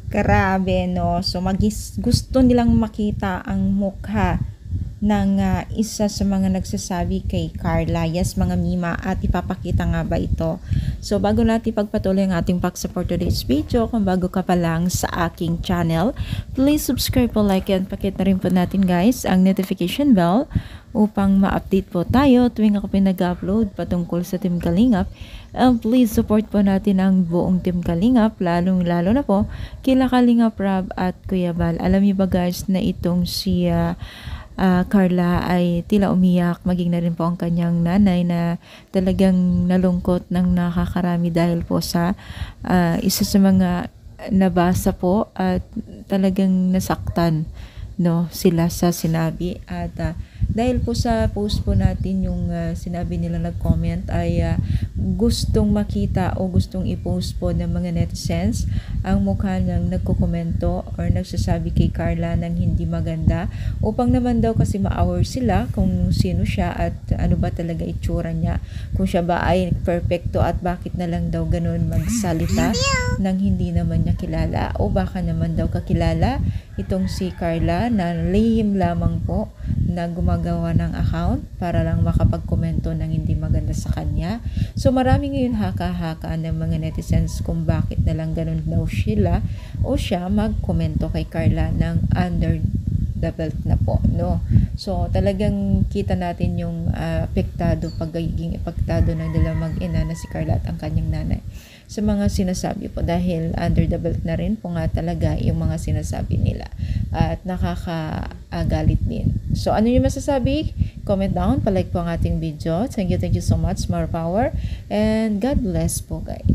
Grabe, no? So, gusto nilang makita ang mukha ng isa sa mga nagsasabi kay Carla. Yes, mga mima, at ipapakita nga ba ito? So, bago natin pagpatuloy ang ating pag-support today's video, kung bago ka pa lang sa aking channel, please subscribe po, like, and pakit na rin po natin guys ang notification bell upang ma-update po tayo tuwing ako pinag-upload patungkol sa Team Kalingap. Please support po natin ang buong Team Kalingap, lalong-lalo na po kila Kalingap Rab at Kuya Bal. Alam niyo ba guys na itong si Carla ay tila umiyak, maging na rin po ang kanyang nanay na talagang nalungkot ng nakakarami dahil po sa isa sa mga nabasa po at talagang nasaktan, no, sila sa sinabi. At dahil po sa post po natin yung sinabi nila, nag-comment ay gustong makita o gustong i-post po ng mga netizens ang mukha ng nagkukomento or nagsasabi kay Carla ng hindi maganda, upang naman daw kasi ma-aware sila kung sino siya at ano ba talaga itsura niya, kung siya ba ay perfecto at bakit na lang daw ganun magsalita nang hindi naman niya kilala, o baka naman daw kakilala itong si Carla na lihim lamang po na gumagawa ng account para lang makapagkomento ng hindi maganda sa kanya. So marami ngayon haka-haka ng mga netizens kung bakit na lang ganun daw sila o siya magkomento kay Carla ng under the belt na po, no? So talagang kita natin yung pagiging epektado ng dalawang mag-ina na si Carla at ang kanyang nanay sa mga sinasabi po, dahil under the belt na rin po nga talaga yung mga sinasabi nila at nakakagalit din. So ano yung masasabi? Comment down, palike po ang ating video. Thank you so much, more power, and God bless po guys.